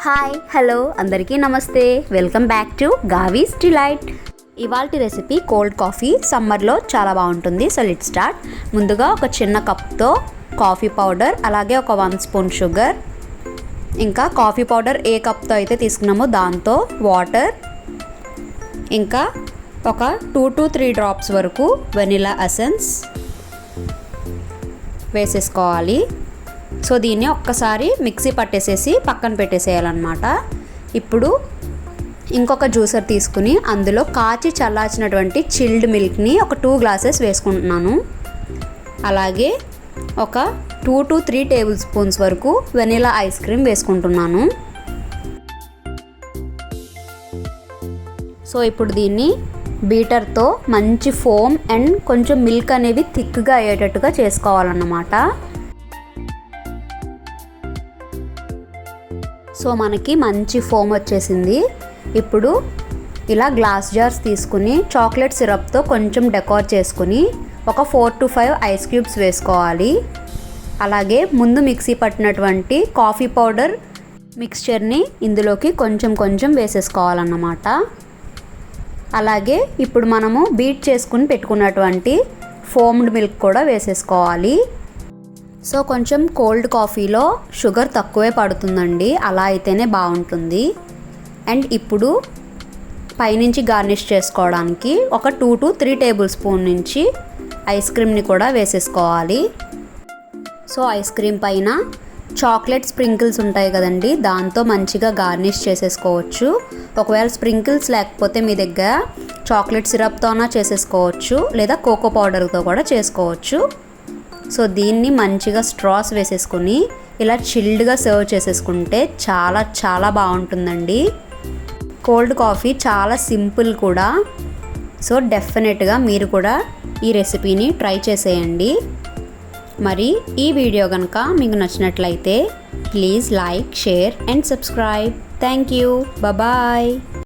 Hi hello అందరికీ నమస్తే, welcome back to గావీస్ delight. ఇవాల్టి రెసిపీ కోల్డ్ కాఫీ. సమ్మర్లో చాలా బాగుంటుంది. So let's start. ముందుగా ఒక చిన్న కప్తో కాఫీ పౌడర్, అలాగే ఒక 1 స్పూన్ షుగర్, ఇంకా కాఫీ పౌడర్ ఏ కప్తో అయితే తీసుకున్నామో దాంతో వాటర్, ఇంకా ఒక 2 to 3 డ్రాప్స్ వరకు వెనిలా ఎసెన్స్ వేసేసుకోవాలి. సో దీన్ని ఒక్కసారి మిక్సీ పట్టేసేసి పక్కన పెట్టేసేయాలన్నమాట. ఇప్పుడు ఇంకొక జ్యూసర్ తీసుకుని అందులో కాచి చల్లార్చినటువంటి చిల్డ్ మిల్క్ని ఒక 2 గ్లాసెస్ వేసుకుంటున్నాను. అలాగే ఒక 2 to 3 టేబుల్ స్పూన్స్ వరకు వెనిలా ఐస్ క్రీమ్ వేసుకుంటున్నాను. సో ఇప్పుడు దీన్ని బీటర్తో మంచి ఫోమ్ అండ్ కొంచెం మిల్క్ అనేవి థిక్గా అయ్యేటట్టుగా చేసుకోవాలన్నమాట. సో మనకి మంచి ఫోమ్ వచ్చేసింది. ఇప్పుడు ఇలా గ్లాస్ జార్స్ తీసుకుని చాక్లెట్ సిరప్తో కొంచెం డెకోర్ చేసుకుని ఒక 4 to 5 ఐస్ క్యూబ్స్ వేసుకోవాలి. అలాగే ముందు మిక్సీ పట్టినటువంటి కాఫీ పౌడర్ మిక్స్చర్ని ఇందులోకి కొంచెం కొంచెం వేసేసుకోవాలన్నమాట. అలాగే ఇప్పుడు మనము బీట్ చేసుకుని పెట్టుకున్నటువంటి ఫోమ్డ్ మిల్క్ కూడా వేసేసుకోవాలి. సో కొంచెం కోల్డ్ కాఫీలో షుగర్ తక్కువే పడుతుందండి, అలా అయితేనే బాగుంటుంది. అండ్ ఇప్పుడు పైనుంచి గార్నిష్ చేసుకోవడానికి ఒక 2 to 3 టేబుల్ స్పూన్ నుంచి ఐస్ క్రీమ్ని కూడా వేసేసుకోవాలి. సో ఐస్ క్రీమ్ పైన చాక్లెట్ స్ప్రింకిల్స్ ఉంటాయి కదండి, దాంతో మంచిగా గార్నిష్ చేసేసుకోవచ్చు. ఒకవేళ స్ప్రింకిల్స్ లేకపోతే మీ దగ్గర చాక్లెట్ సిరప్తోనా చేసేసుకోవచ్చు, లేదా కోకో పౌడర్తో కూడా చేసుకోవచ్చు. సో దీన్ని మంచిగా స్ట్రాస్ వేసేసుకొని ఇలా చిల్డ్గా సర్వ్ చేసేసుకుంటే చాలా చాలా బాగుంటుందండి. కోల్డ్ కాఫీ చాలా సింపుల్ కూడా. సో డెఫినెట్గా మీరు కూడా ఈ రెసిపీని ట్రై చేసేయండి. మరి ఈ వీడియో కనుక మీకు నచ్చినట్లయితే please like, share and subscribe. Thank you. Bye.